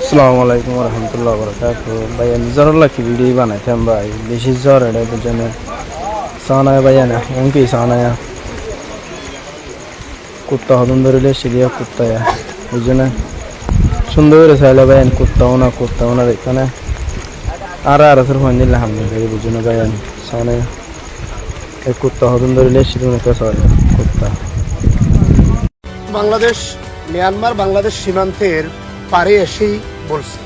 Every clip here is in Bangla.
আসসালামু আলাইকুম রহমতুল্লাহ বরকাত ভাই জ্বর লাগি ভিডিও বানাইতাম ভাই বেশি জ্বর এটা বুঝেন সানায় ভাই না এমপি সানায় কুত্তা হদম ধরিলে সিরিয়া কুত্তা বুঝেন সুন্দর করে চাইলে ভাই কুত্তাও না এখানে আর ফোন দিলে হামলে বুঝেন ভাই সানায় এই কুত্তা হদম ধরিলে সিরিয়া কুত্তা বাংলাদেশ মিয়ানমার বাংলাদেশ সীমান্তের পারে এসেই বলছে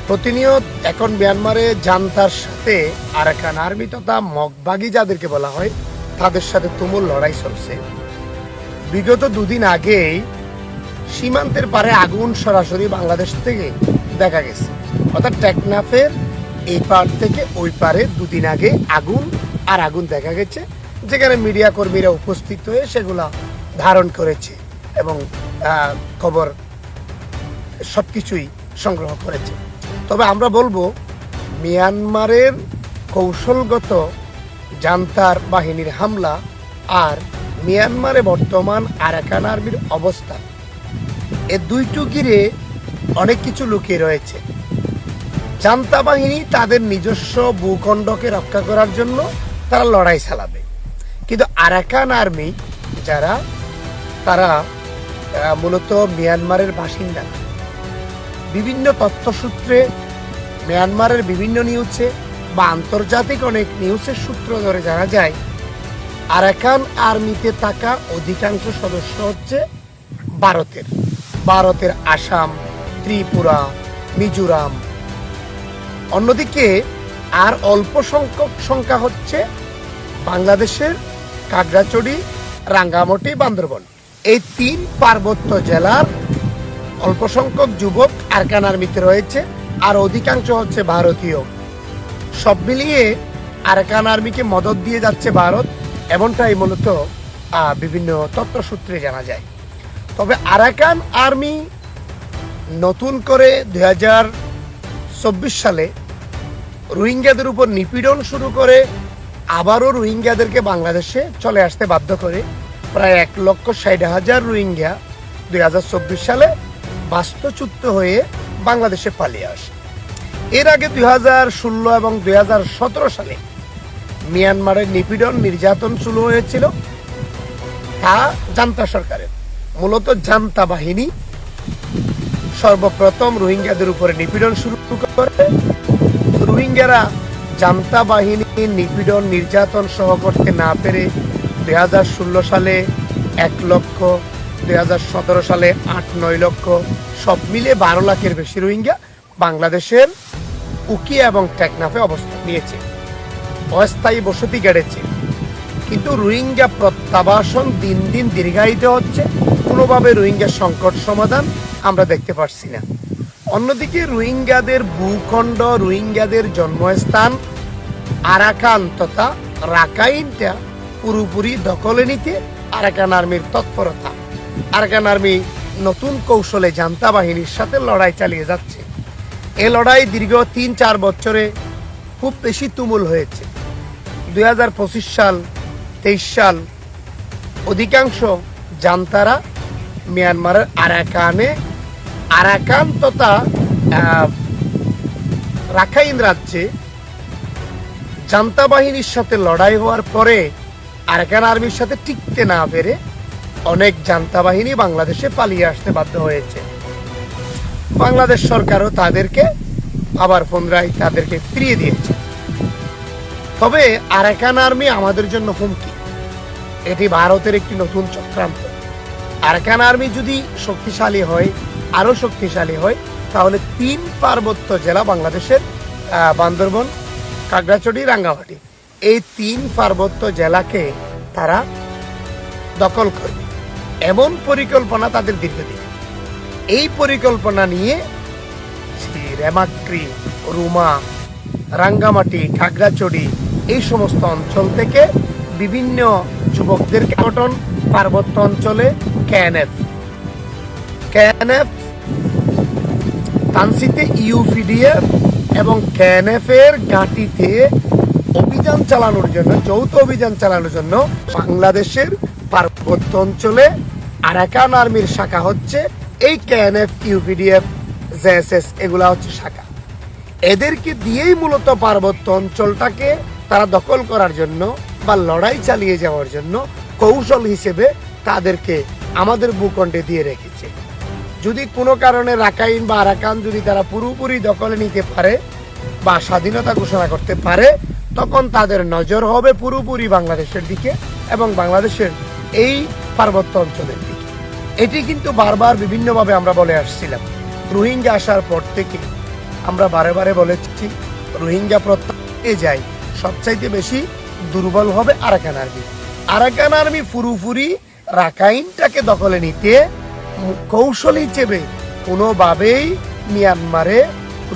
প্রতিনিয়ত এখন মিয়ানমারে জান্তার সাথে আরাকান আর্মি তথা মগবাগি যাদেরকে বলা হয় তাদের সাথে তুমুল লড়াই চলছে। বিগত দুদিন আগেই সীমান্তের পারে আগুন সরাসরি বাংলাদেশ থেকে দেখা গেছে, অর্থাৎ টেকনাফের এই পার থেকে ওই পারে দুদিন আগে আগুন দেখা গেছে, যেখানে মিডিয়া কর্মীরা উপস্থিত হয়ে সেগুলা ধারণ করেছে এবং খবর সবকিছুই সংগ্রহ করেছে। তবে আমরা বলবো মিয়ানমারের কৌশলগত জান্তার বাহিনীর হামলা আর মিয়ানমারে বর্তমান আরাকান আর্মির অবস্থা, এ দুইটু ঘিরে অনেক কিছু লুকিয়ে রয়েছে। জান্তা বাহিনী তাদের নিজস্ব ভূখণ্ডকে রক্ষা করার জন্য তারা লড়াই চালাবে, কিন্তু আরাকান আর্মি তারা মূলত মিয়ানমারের বাসিন্দা। বিভিন্ন তথ্যসূত্রে মিয়ানমারের বিভিন্ন নিউজে বা আন্তর্জাতিক অনেক নিউজের সূত্র ধরে জানা যায় আরাকান আর্মিতে থাকা অধিকাংশ সদস্য হচ্ছে ভারতের আসাম, ত্রিপুরা, মিজোরাম। অন্যদিকে আর অল্প সংখ্যা হচ্ছে বাংলাদেশের খাগড়াছড়ি, রাঙ্গামাটি, বান্দরবান, এই 3 পার্বত্য জেলার অল্প সংখ্যক যুবক আরাকান আর্মিতে রয়েছে, আর অধিকাংশ হচ্ছে ভারতীয়। সব মিলিয়ে আরাকান আর্মিকে মদত দিয়ে যাচ্ছে ভারত, এমনটাই মূলত বিভিন্ন তথ্যসূত্রে জানা যায়। তবে আরাকান আর্মি নতুন করে 2024 সালে রোহিঙ্গাদের উপর নিপীড়ন শুরু করে আবারও রোহিঙ্গাদেরকে বাংলাদেশে চলে আসতে বাধ্য করে। প্রায় 1,60,000 রোহিঙ্গা 2024 সালে বাস্তুচ্যুত হয়ে বাংলাদেশে পালিয়ে আসে। এর আগে 2016 এবং 2017 সালে মিয়ানমারের নিপীড়ন নির্যাতন শুরু হয়েছিল, তা জান্তা সরকারের। মূলত জান্তা বাহিনী সর্বপ্রথম রোহিঙ্গাদের উপরে নিপীড়ন শুরু করে। রোহিঙ্গারা জান্তা বাহিনীর নিপীড়ন নির্যাতন সহ করতে না পেরে 2016 সালে 1 লক্ষ, 2017 সালে 8-9 লক্ষ, সব মিলে 12 লাখের বেশি রোহিঙ্গা বাংলাদেশের উকিয়া এবং টেকনাফে অবস্থান নিয়েছে, অস্থায়ী বসতি গড়েছে। কিন্তু রোহিঙ্গা প্রত্যাবাসন দিন দিন দীর্ঘায়িত হচ্ছে, কোনোভাবে রোহিঙ্গা সংকট সমাধান আমরা দেখতে পাচ্ছি না। অন্যদিকে রোহিঙ্গাদের ভূখণ্ড, রোহিঙ্গাদের জন্মস্থান আরাকান তথা রাখাইনটা পুরোপুরি দখলে নিতে আরাকান আর্মির তৎপরতা। আরাকান আর্মি নতুন কৌশলে জান্তা বাহিনীর সাথে লড়াই চালিয়ে যাচ্ছে। এ লড়াই দীর্ঘ 3-4 বছরে খুব বেশি তুমুল হয়েছে। 2025 সাল, 23 সাল অধিকাংশ জান্তারা মিয়ানমারের আরাকান তথা রাখাইন রাজ্যে জান্তা বাহিনীর সাথে লড়াই হওয়ার পরে আরাকান আর্মির সাথে টিকতে না পেরে অনেক জান্তা বাহিনী বাংলাদেশে পালিয়ে আসতে বাধ্য হয়েছে। বাংলাদেশ সরকারও তাদেরকে আবার পুনরায় তাদেরকে ফিরিয়ে দিয়েছে। তবে আরাকান আর্মি আমাদের জন্য হুমকি, এটি ভারতের একটি নতুন চক্রান্ত। আরাকান আর্মি যদি শক্তিশালী হয়, আরো শক্তিশালী হয়, তাহলে 3 পার্বত্য জেলা বাংলাদেশের বান্দরবান, খাগড়াছড়ি, রাঙ্গামাটি, এই 3 পার্বত্য জেলাকে তারা দখল করবে, এমন পরিকল্পনা তাদের দীর্ঘদিন। এই পরিকল্পনা নিয়ে রেমাক্রি, রুমা, রাঙ্গামাটি, খাগড়াছড়ি এই সমস্ত অঞ্চল থেকে বিভিন্ন যুবকদের গঠন পার্বত্য অঞ্চলে কেএনএফ, তানসিতে ইউপিডিএফ এবং কেএনএফ এর ঘাঁটিতে অভিযান চালানোর জন্য, যৌথ অভিযান চালানোর জন্য বাংলাদেশের পার্বত্য অঞ্চলে আরাকান আর্মির শাখা হচ্ছে এই কেএনএফ ইউপিডিএফ জেএসএস, এগুলা হচ্ছে শাখা। এদেরকে দিয়েই মূলত পার্বত্য অঞ্চলটাকে তারা দখল করার জন্য বা লড়াই চালিয়ে যাওয়ার জন্য কৌশল হিসেবে তাদেরকে আমাদের ভূখণ্ডে দিয়ে রেখেছে। যদি কোনো কারণে রাখাইন বা আরাকান যদি তারা পুরোপুরি দখলে নিতে পারে বা স্বাধীনতা ঘোষণা করতে পারে, তখন তাদের নজর হবে পুরোপুরি বাংলাদেশের দিকে এবং বাংলাদেশের এই পার্বত্য অঞ্চলের দিকে। এটি কিন্তু বারবার বিভিন্নভাবে আমরা বলে আসছিলাম। রোহিঙ্গা আসার পর থেকে আমরা বারে বারে বলেছি, রোহিঙ্গা প্রত্যাহারে যায় সবচাইতে বেশি দুর্বল হবে আরাকান আর্মি। আরাকান আর্মি পুরোপুরি রাখাইনটাকে দখলে নিতে কৌশল হিসেবে কোনোভাবেই মিয়ানমারে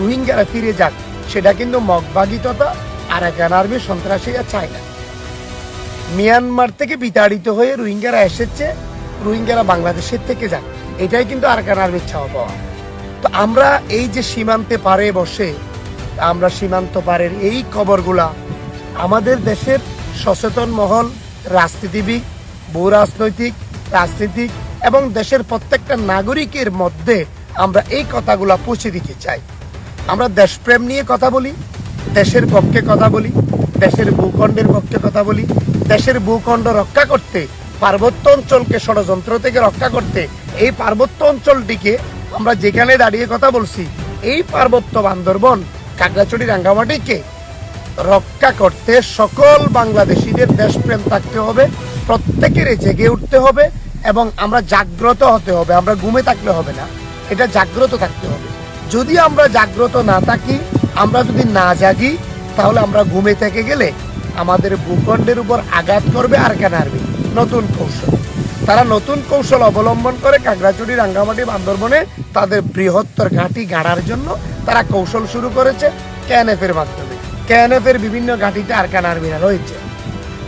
রোহিঙ্গারা ফিরে যাক, সেটা কিন্তু মগবাগি তথা আরাকান আর্মি সন্ত্রাসীরা চায় না। মিয়ানমার থেকে বিতাড়িত হয়ে রোহিঙ্গারা এসেছে, রোহিঙ্গারা বাংলাদেশের থেকে যাক, এটাই কিন্তু আরাকান আর্মির চাওয়া পাওয়া। তো আমরা এই যে সীমান্তে পারে বসে আমরা সীমান্ত পারের এই খবরগুলা আমাদের দেশের সচেতন মহল, রাজনীতিবিদ, ভূ রাজনৈতিক, রাজনীতিক এবং দেশের প্রত্যেকটা নাগরিকের মধ্যে আমরা এই কথাগুলা পৌঁছে দিতে চাই। আমরা দেশপ্রেম নিয়ে কথা বলি, দেশের পক্ষে কথা বলি, দেশের ভূখণ্ডের পক্ষে কথা বলি, দেশের ভূখণ্ড রক্ষা করতে, পার্বত্য অঞ্চলকে ষড়যন্ত্র থেকে রক্ষা করতে, এই পার্বত্য অঞ্চলটিকে আমরা যেখানে দাঁড়িয়ে কথা বলছি, এই পার্বত্য বান্দরবন, খাগড়াছড়ি, রাঙ্গামাটিকে রক্ষা করতে সকল বাংলাদেশিদের দেশপ্রেম থাকতে হবে, প্রত্যেকের জেগে উঠতে হবে এবং আমরা জাগ্রত হতে হবে। আমরা ঘুমে থাকলে হবে না, এটা জাগ্রত থাকতে হবে। যদি আমরা জাগ্রত না থাকি, আমরা যদি না জাগি, তাহলে আমরা ঘুমে থেকে গেলে আমাদের ভূখণ্ডের উপর আঘাত করবে আরাকান আর্মি। নতুন কৌশল, তারা নতুন কৌশল অবলম্বন করে খাগড়াছড়ি, রাঙ্গামাটি, বান্দরবনে তাদের বৃহত্তর ঘাঁটি গাড়ার জন্য তারা কৌশল শুরু করেছে কেএনএফ এর মাধ্যমে। কেএনএফ এর বিভিন্ন ঘাঁটিতে আরাকান আর্মিরা রয়েছে।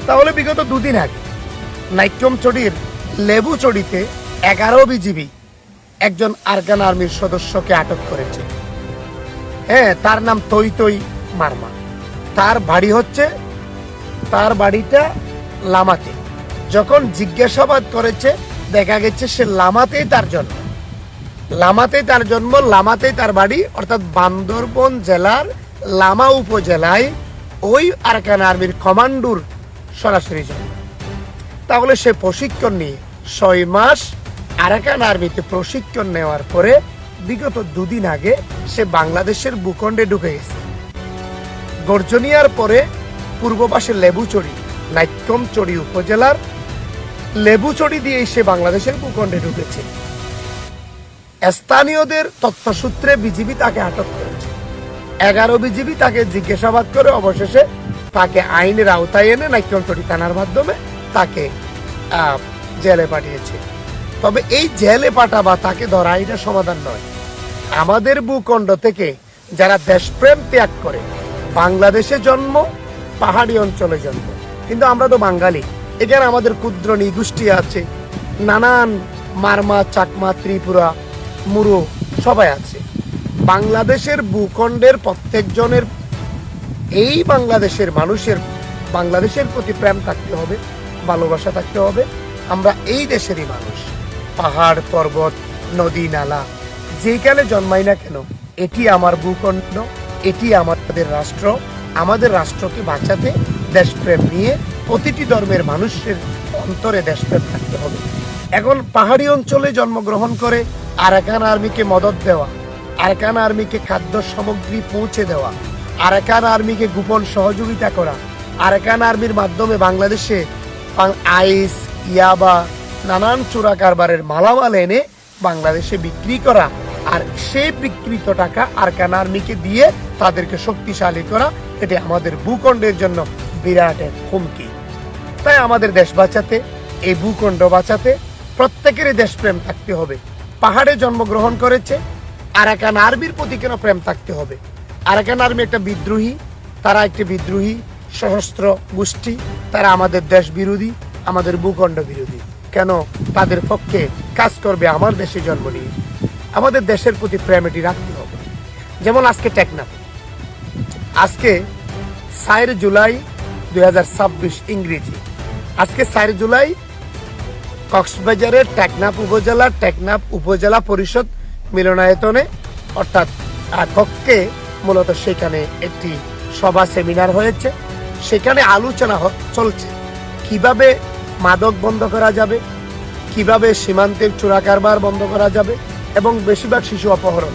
তাহলে বিগত দুদিন আগে নাইক্ষ্যংছড়ির লেবুচড়িতে 11 বিজিবি একজন আরাকান আর্মির সদস্যকে আটক করেছে। হ্যাঁ, তার নাম তৈ তৈ মারমা। তার বাড়িটা লামাতে। যখন জিজ্ঞাসাবাদ করেছে, দেখা গেছে সে লামাতেই তার জন্ম, লামাতেই তার বাড়ি, অর্থাৎ বান্দরবন জেলার লামা উপজেলায় ওই আরাকান আর্মির কমান্ডোর সরাসরি জন্ম। তাহলে সে প্রশিক্ষণ নিয়ে 6 মাস আরাকান আর্মিতে প্রশিক্ষণ নেওয়ার পরে বিগত দুদিন আগে সে বাংলাদেশের ভূখণ্ডে ঢুকে গেছে। গর্জনিয়ার পরে পূর্ব পাশে লেবুচড়ি, নাইক্ষ্যংছড়ি উপজেলার লেবুচড়ি দিয়ে সে বাংলাদেশের ভূখণ্ডে ঢুকেছে। স্থানীয়দের তথ্যসূত্রে বিজিবি তাকে আটক করেছে। 11 বিজিবি তাকে জিজ্ঞাসাবাদ করে অবশেষে তাকে আইনের আওতায় এনে নাইক্ষ্যংছড়ি থানার মাধ্যমে তাকে জেলে পাঠিয়েছে। তবে এই জেলে পাঠাবা, তাকে ধরা, এটা সমাধান নয়। আমাদের ভূখণ্ড থেকে যারা দেশপ্রেম ত্যাগ করে বাংলাদেশে জন্ম, পাহাড়ি অঞ্চলে জন্ম, কিন্তু আমরা তো বাঙালি, এখানে আমাদের ক্ষুদ্র নৃগোষ্ঠী আছে, নানান মারমা, চাকমা, ত্রিপুরা, মুরু সবাই আছে। বাংলাদেশের ভূখণ্ডের প্রত্যেকজনের, এই বাংলাদেশের মানুষের বাংলাদেশের প্রতি প্রেম থাকতে হবে, ভালোবাসা থাকতে হবে। আমরা এই দেশেরই মানুষ। পাহাড়, পর্বত, নদী, নালা যেখানে জন্মাই না কেন, এটি আমার ভূখণ্ড, এটি আমাদের রাষ্ট্র। আমাদের রাষ্ট্রকে বাঁচাতে দেশপ্রেম নিয়ে প্রতিটি ধর্মের মানুষের অন্তরে দেশপ্রেম থাকতে হবে। এখন পাহাড়ি অঞ্চলে জন্মগ্রহণ করে আরাকান আর্মিকে মদত দেওয়া, আরাকান আর্মিকে খাদ্য সামগ্রী পৌঁছে দেওয়া, আরাকান আর্মিকে গোপন সহযোগিতা করা, আরাকান আর্মির মাধ্যমে বাংলাদেশে আইস, ইয়াবা, নানান চোরা কারবারের মালামাল এনে বাংলাদেশে বিক্রি করা, আর সেই বিক্রিত টাকা আরাকান আর্মিকে দিয়ে তাদেরকে শক্তিশালী করা, এটা আমাদের ভূখণ্ডের জন্য বিরাট এক হুমকি। তাই আমাদের দেশ বাঁচাতে, এই ভূখণ্ড বাঁচাতে প্রত্যেকেরই দেশপ্রেম থাকতে হবে। পাহাড়ে জন্মগ্রহণ করেছে, আরাকান আর্মির প্রতি কেন প্রেম থাকতে হবে? আরাকান আর্মি একটা বিদ্রোহী, তারা একটি বিদ্রোহী সশস্ত্র গোষ্ঠী, তারা আমাদের দেশ বিরোধী, আমাদের ভূখণ্ড বিরোধী। কেন তাদের পক্ষে কাজ করবে আমার দেশে জন্ম নিয়ে? আমাদের দেশের প্রতি প্রেম এটি রাখতে হবে। যেমন আজকে টেকনাফ, আজকে 4 জুলাই 2026 ইংরেজি, আজকে 4 জুলাই কক্সবাজারের টেকনাফ উপজেলা পরিষদ মিলনায়তনে অর্থাৎ কক্ষে মূলত সেখানে একটি সভা সেমিনার হয়েছে। সেখানে আলোচনা চলছে কিভাবে মাদক বন্ধ করা যাবে, কিভাবে সীমান্তের চোরা কারবার বন্ধ করা যাবে, এবং বেশিরভাগ শিশু অপহরণ,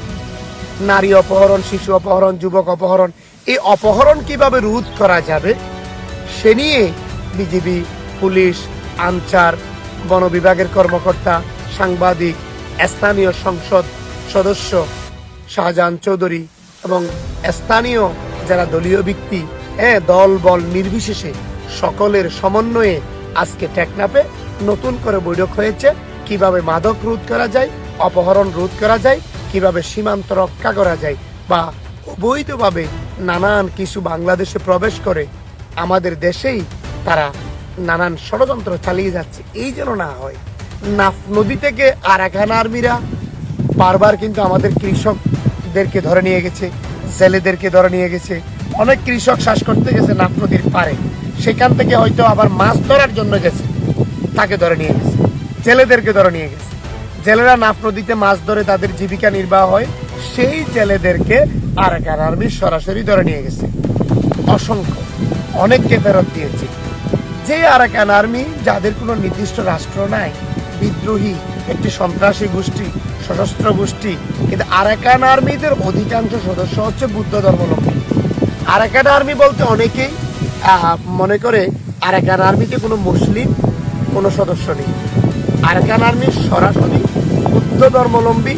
নারী অপহরণ, শিশু অপহরণ, যুবক অপহরণ, এই অপহরণ কিভাবে রোধ করা যাবে সে নিয়ে বিজিবি, পুলিশ, আনসার, বন বিভাগের কর্মকর্তা, সাংবাদিক, স্থানীয় সংসদ সদস্য শাহজাহান চৌধুরী এবং স্থানীয় যারা দলীয় ব্যক্তি, দল বল নির্বিশেষে সকলের সমন্বয়ে আজকে টেকনাফে নতুন করে বৈঠক হয়েছে। কিভাবে মাদক রোধ করা যায়, অপহরণ রোধ করা যায়, কিভাবে সীমান্ত রক্ষা করা যায়, বা অবৈধভাবে নানান কিছু বাংলাদেশে প্রবেশ করে আমাদের দেশেই তারা নানান ষড়যন্ত্র চালিয়ে যাচ্ছে, এই যেন না হয়। নাফ নদী থেকে আরাকান আর্মিরা বারবার কিন্তু আমাদের কৃষকদেরকে ধরে নিয়ে গেছে, জেলেদেরকে ধরে নিয়ে গেছে। অনেক কৃষক শ্বাস করতে গেছে নাফ নদীর পারে, সেখান থেকে হয়তো আবার মাছ ধরার জন্য গেছে, তাকে ধরে নিয়ে গেছে। জেলেদেরকে ধরে নিয়ে গেছে, জেলেরা নাফ নদীতে মাছ ধরে তাদের জীবিকা নির্বাহ হয়, সেই জেলেদেরকে আরাকান আর্মি সরাসরি ধরে নিয়ে গেছে। অসংখ্য অনেককে ফেরত দিয়েছে। যে আরাকান আর্মি যাদের কোনো নির্দিষ্ট রাষ্ট্র নাই, বিদ্রোহী একটি সন্ত্রাসী গোষ্ঠী, সশস্ত্র গোষ্ঠী, কিন্তু আরাকান আর্মিদের অধিকাংশ সদস্য হচ্ছে বুদ্ধ ধর্মাবলম্বী। আরাকান আর্মি বলতে অনেকেই মনে করে আরাকান আর্মিতে কোনো মুসলিম কোনো সদস্য নেই। আরাকান আর্মি সরাসরি বুদ্ধ ধর্মাবলম্বী,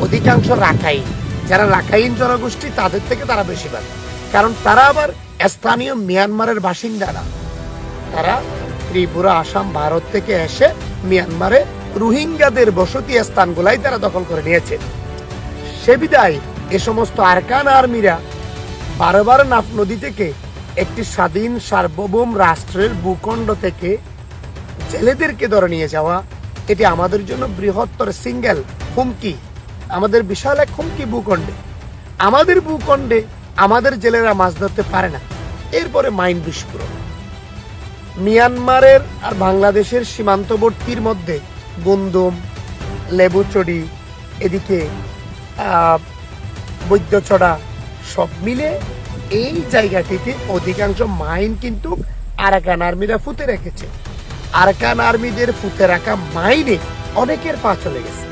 অধিকাংশ রাখাইন, যারা রাখাইন জনগোষ্ঠী তাদের থেকে তারা বেশিরভাগ, কারণ তারা আবার স্থানীয় মিয়ানমারের বাসিন্দা না, তারা ত্রিপুরা, আসাম, ভারত থেকে এসে মিয়ানমারে রোহিঙ্গাদের বসতি স্থানগুলাই তারা দখল করে নিয়েছে। সে বিদায় এ সমস্ত আরাকান আর্মিরা বারবার নাফ নদী থেকে একটি স্বাধীন সার্বভৌম রাষ্ট্রের ভূখণ্ড থেকে জেলেদেরকে ধরে নিয়ে যাওয়া, এটি আমাদের জন্য বৃহত্তর সিঙ্গেল হুমকি, আমাদের বিশাল এক হুমকি। ভূখণ্ডে, আমাদের ভূখণ্ডে আমাদের জেলেরা মাছ ধরতে পারে না। এরপরে মাইন বিস্ফোরণ, মিয়ানমারের আর বাংলাদেশের সীমান্তবর্তীর মধ্যে গুন্দুম, লেবুচড়ি, এদিকে বৈদ্যচড়া, সব মিলে এই জায়গাটিতে অধিকাংশ মাইন কিন্তু আরাকান আর্মিরা ফুতে রেখেছে। আরাকান আর্মিদের ফুতে রাখা মাইনে অনেকের পা চলে গেছে।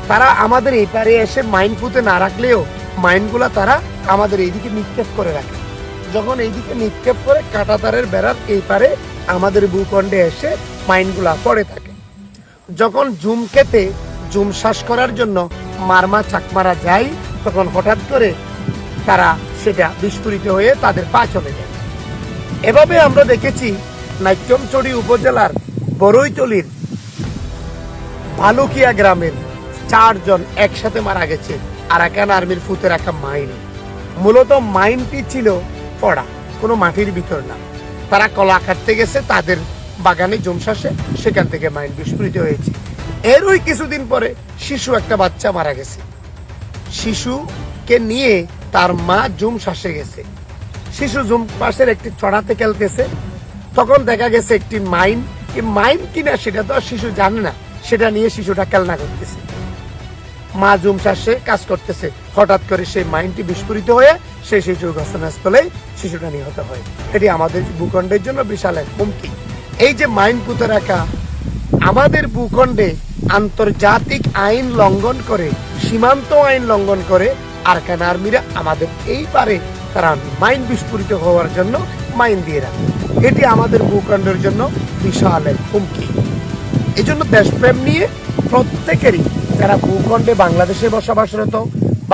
তারা আমাদের এই পারে এসে মাইন ফুতে না রাখলেও মাইনগুলা তারা আমাদের এইদিকে নিক্ষেপ করে রাখে। যখন এইদিকে নিক্ষেপ করে কাঁটাতারের বেড়ার এই পারে আমাদের ভূখণ্ডে এসে মাইনগুলা পড়ে থাকে। যখন জুম খেতে জুম শ্বাস করার জন্য মারমা চাকমারা যায়, তখন হঠাৎ করে তারা সেটা বিস্ফোরিত হয়ে তাদের পা চলে যায়। এভাবে আমরা দেখেছি নাইক্ষ্যংছড়ি উপজেলার বড়ইতলির ভালুকিয়া গ্রামের 4 জন একসাথে মারা গেছে আরাকান আর্মির ফুতে রাখা মাইনে। মূলত মাইনটি ছিল পড়া, কোনো মাটির ভিতর না। তারা কলা কাটতে গেছে তাদের বাগানে জমশাসে, সেখান থেকে মাইন বিস্ফোরিত হয়েছে। এরই কিছুদিন পরে শিশু একটা বাচ্চা মারা গেছে। শিশুকে নিয়ে তার মা জুম শ্বাসে গেছে। শিশু জুম পাশের একটি চড়াতে খেলতেছে, তখন দেখা গেছে একটি মাইন, মাইন কিনা সেটা তো আর শিশু জানে না, সেটা নিয়ে শিশুটা খেলনা করতেছে। মা জুম শ্বাসে কাজ করতেছে, হঠাৎ করে সেই মাইনটি বিস্ফোরিত হয়ে সেই শিশুর ঘটনাস্থলে শিশুটা নিহত হয়। এটি আমাদের ভূখণ্ডের জন্য বিশাল এক হুমকি। এই যে মাইন পুঁতে রাখা, আমাদের ভূখণ্ডে আন্তর্জাতিক আইন লঙ্ঘন করে, সীমান্ত আইন লঙ্ঘন করে আরাকান আর্মিরা আমাদের এই পারে তারা মাইন বিস্ফোরিত হওয়ার জন্য মাইন দিয়ে রাখে। এটি আমাদের ভূখণ্ডের জন্য বিশাল এক হুমকি। এই জন্য দেশপ্রেম নিয়ে প্রত্যেকেরই, যারা ভূখণ্ডে বাংলাদেশে বসবাসরত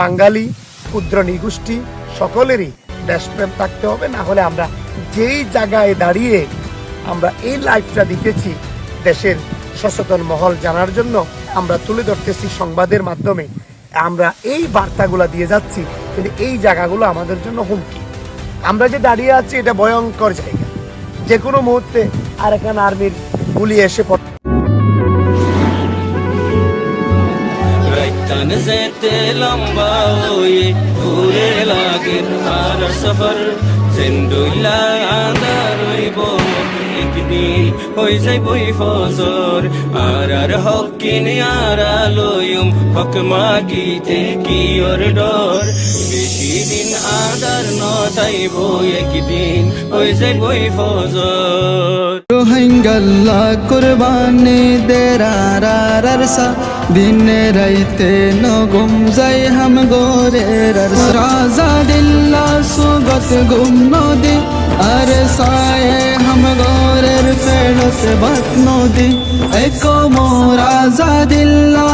বাঙালি, ক্ষুদ্র নৃগোষ্ঠী, সকলেরই দেশপ্রেম থাকতে হবে। না হলে আমরা যেই জায়গায় দাঁড়িয়ে আমরা এই লাইভটা দিতেছি, দেশের সচেতন মহল জানার জন্য আমরা তুলে ধরতেছি সংবাদের মাধ্যমে, আমরা এই বার্তাগুলো দিয়ে যাচ্ছি, কিন্তু এই জায়গাগুলো আমাদের জন্য হুমকি। আমরা যে দাঁড়িয়ে আছি এটা ভয়ঙ্কর জায়গা, যে কোনো মুহূর্তে আরাকান আর্মির গুলি এসে পড়ে। तन जेते लंबा होए पूरे लागे हर सफर जिंदुला अंदर होइबो একদিন হয়ে যাইবই ফজর আর হকিনে আর আলোয়ম হক মাগিতে কি ওর ডর বেশি দিন আদার নতাইব একদিন হয়ে যাইবই ফজর রোহিঙ্গাল্লা কুরবানি দেরার আরসা দিনে রাইতে নগুম যাই হাম গোরের রাজা দিল্লা সুগত গুম নদী আর সায়ে হাম গোরের ফেরত বাত নদী এক মো রাজা দিল্লা